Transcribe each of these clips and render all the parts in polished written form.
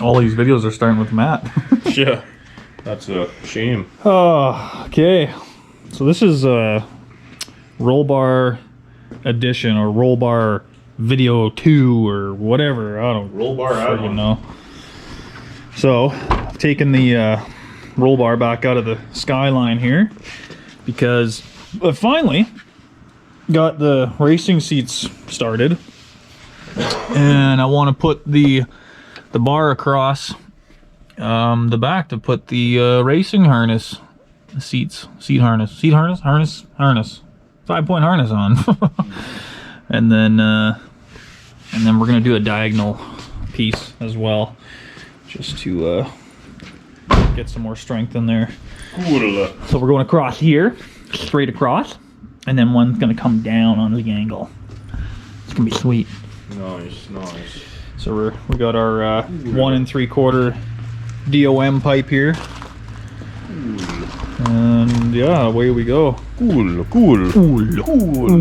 All these videos are starting with Matt. Yeah, that's a shame. Oh, okay. So this is a Roll Bar edition or Roll Bar Video 2 or whatever. I don't Roll Bar friggin' know. So I've taken the Roll Bar back out of the Skyline here because I finally got the racing seats started, and I want to put the bar across the back to put the racing harness, seat harness, 5-point harness on. and then we're gonna do a diagonal piece as well, just to get some more strength in there. Cool. So we're going across here, straight across, and then one's gonna come down on the angle. It's gonna be sweet. Nice, nice. So we got our 1 3/4 DOM pipe here, and yeah, away we go. Cool, cool, Cool, cool.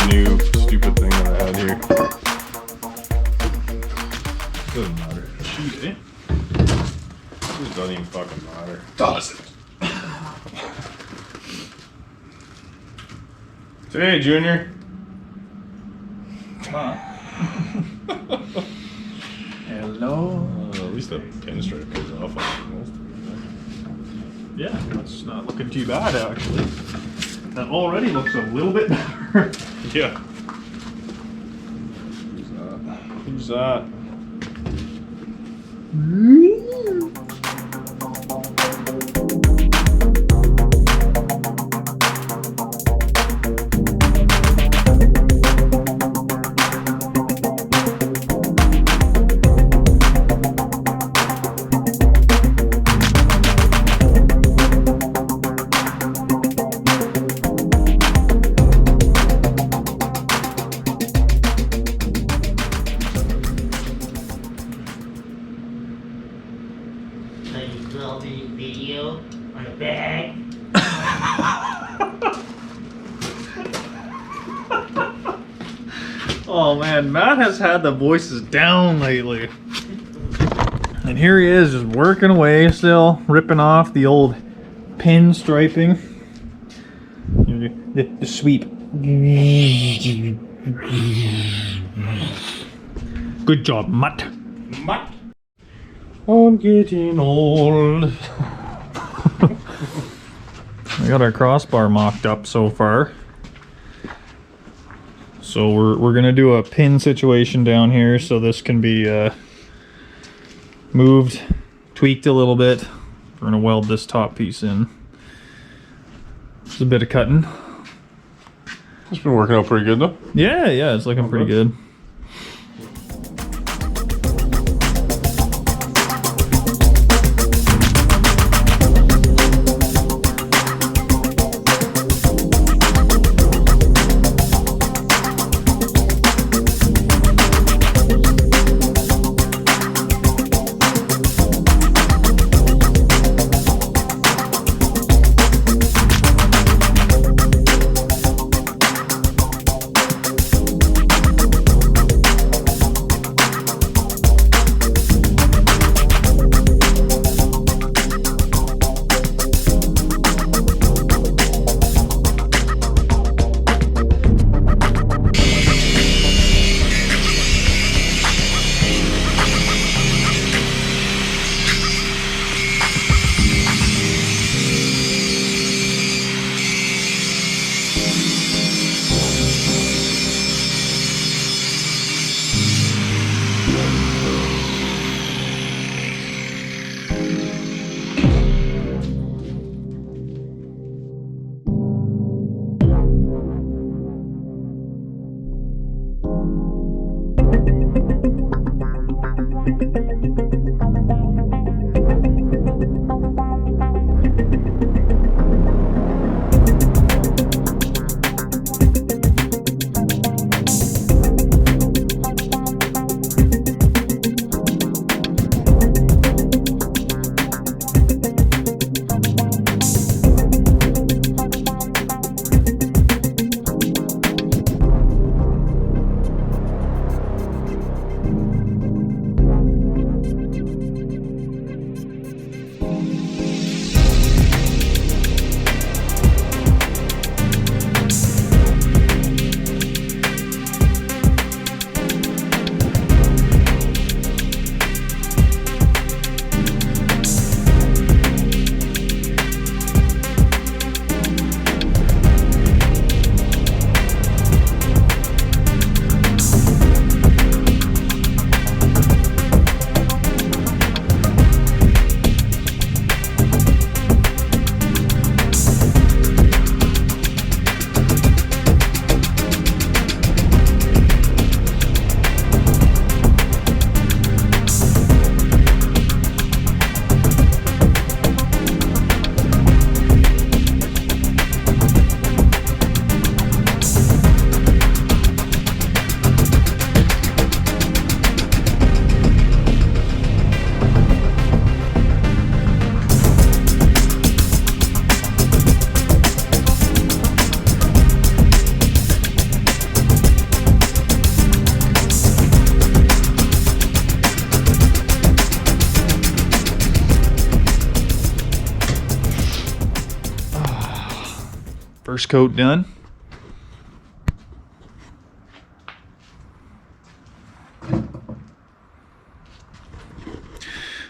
New stupid thing that I had here. Doesn't matter. Shoot, eh? This doesn't even fucking matter. Does it? Hey, Junior. Come on. Hello. At least that pinstripe goes off on most of it. Yeah, that's not looking too bad actually. That already looks a little bit better. Yeah. Who's that? Video on a bag. Oh man, Matt has had the voices down lately. And here he is just working away still, ripping off the old pin striping. The sweep. Good job, Matt. Mutt. I'm getting old. We got our crossbar mocked up so far. So we're gonna do a pin situation down here so this can be moved, tweaked a little bit. We're gonna weld this top piece in. Just a bit of cutting. It's been working out pretty good though. Yeah, it's looking pretty good. First coat done.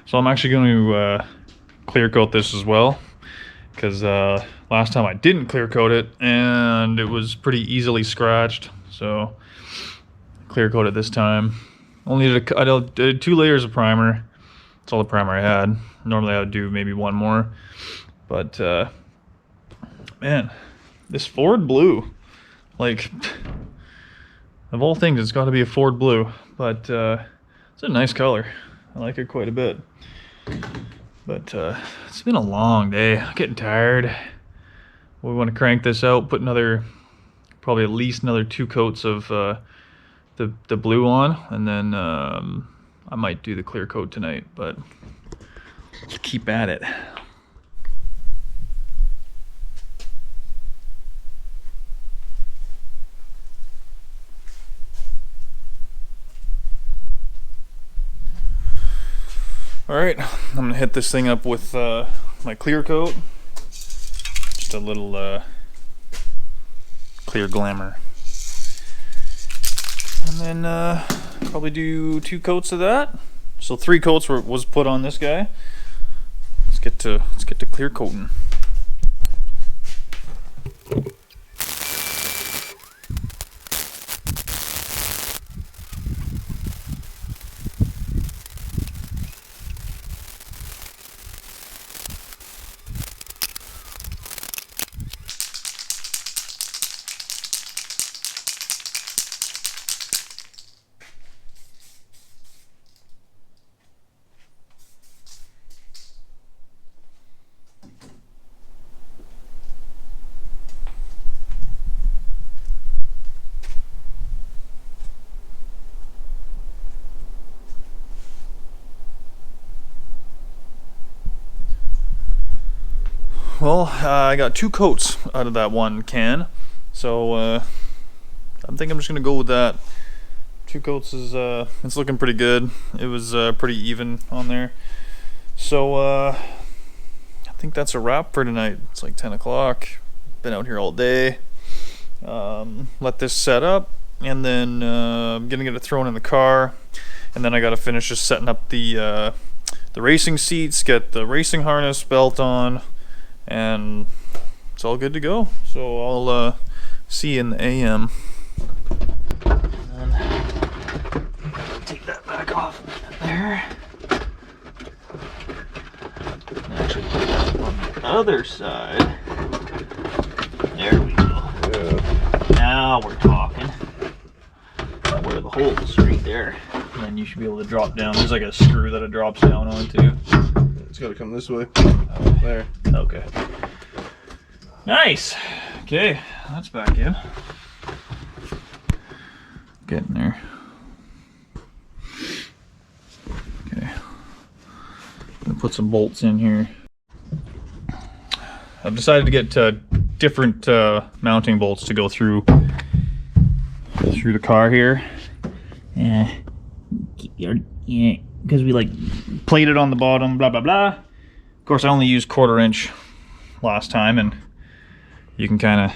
So I'm actually going to clear coat this as well, because last time I didn't clear coat it and it was pretty easily scratched. So clear coat it this time. Only did 2 layers of primer. That's all the primer I had. Normally I would do maybe 1 more, but man, this Ford blue, like, of all things, it's got to be a Ford blue, but it's a nice color. I like it quite a bit. But it's been a long day. I'm getting tired. We want to crank this out, put probably at least another 2 coats of the blue on, and then I might do the clear coat tonight, but let's keep at it. All right, I'm gonna hit this thing up with my clear coat. Just a little clear glamour. And then probably do 2 coats of that. So 3 coats was put on this guy. Let's get to clear coating. Well, I got 2 coats out of that 1 can, so I think I'm just gonna go with that. 2 coats is it's looking pretty good. It was pretty even on there, so I think that's a wrap for tonight. It's like 10 o'clock. Been out here all day. Let this set up, and then I'm gonna get it thrown in the car, and then I gotta finish just setting up the racing seats, get the racing harness belt on, and it's all good to go. So I'll see you in the AM. And take that back off there. Actually put that on the other side. There we go. Yeah. Now we're talking. Where the hole is right there. And then you should be able to drop down. There's like a screw that it drops down onto. It's got to come this way. There. Okay. Nice. Okay, that's back in. Getting there. Okay. Gonna put some bolts in here. I've decided to get different mounting bolts to go through the car here. Yeah, because we like plated on the bottom, blah blah blah. Of course, I only used 1/4 inch last time, and you can kind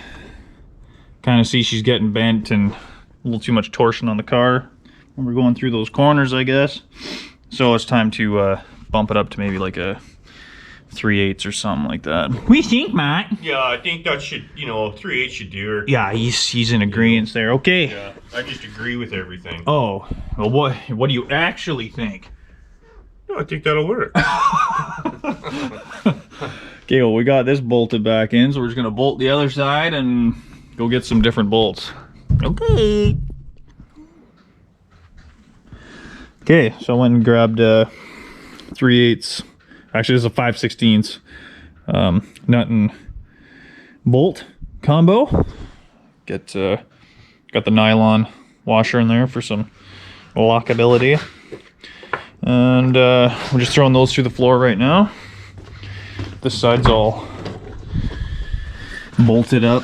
of see she's getting bent and a little too much torsion on the car when we're going through those corners, I guess. So it's time to bump it up to maybe like a 3/8 or something like that. What do you think, Matt? Yeah, I think that should, 3/8 should do her. Yeah, he's in agreement there. Okay. Yeah, I just agree with everything. Oh, well, what do you actually think? No, I think that'll work. Okay, well, we got this bolted back in, so we're just gonna bolt the other side and go get some different bolts. Okay. Okay, so I went and grabbed 3/8. Actually, this is a 5/16 nut and bolt combo. Got the nylon washer in there for some lockability, and we're just throwing those through the floor right now. This side's all bolted up.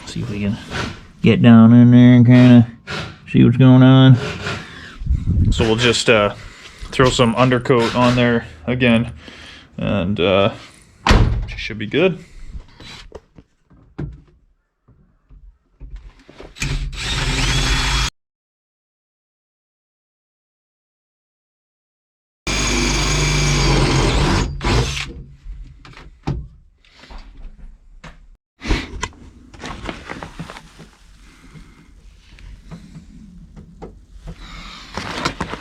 See if we can get down in there and kind of see what's going on. So we'll just throw some undercoat on there again, and she should be good.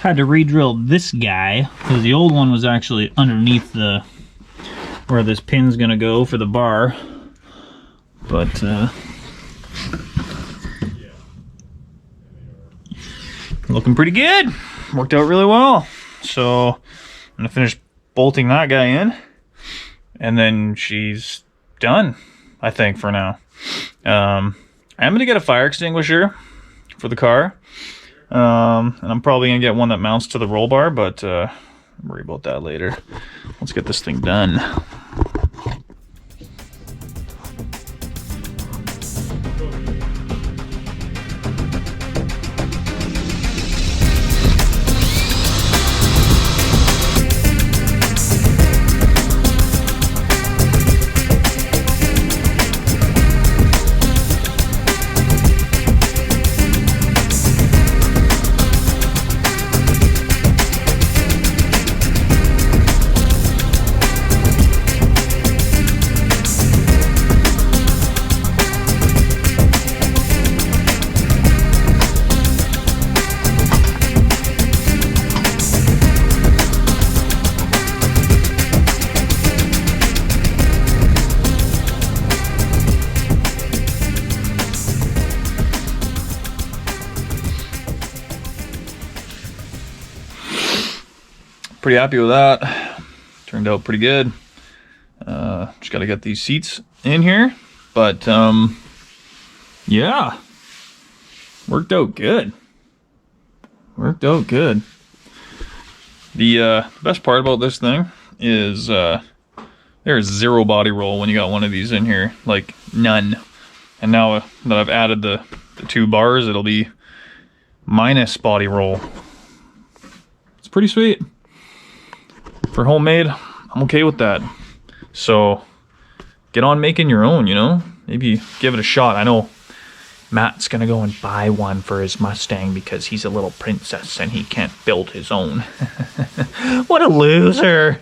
had to re-drill this guy because the old one was actually underneath the where this pin's gonna go for the bar. But looking pretty good. Worked out really well. So I'm gonna finish bolting that guy in, and then she's done, I think, for now. I'm gonna get a fire extinguisher for the car, and I'm probably gonna get one that mounts to the roll bar, but I'll worry about that later. Let's get this thing done. Pretty happy with that. Turned out pretty good. Just got to get these seats in here, but yeah, worked out good. Worked out good. The best part about this thing is there's zero body roll when you got one of these in here, like none. And now that I've added the 2 bars, it'll be minus body roll. It's pretty sweet. For homemade, I'm okay with that. So get on making your own, you know? Maybe give it a shot. I know Matt's gonna go and buy one for his Mustang because he's a little princess and he can't build his own. What a loser.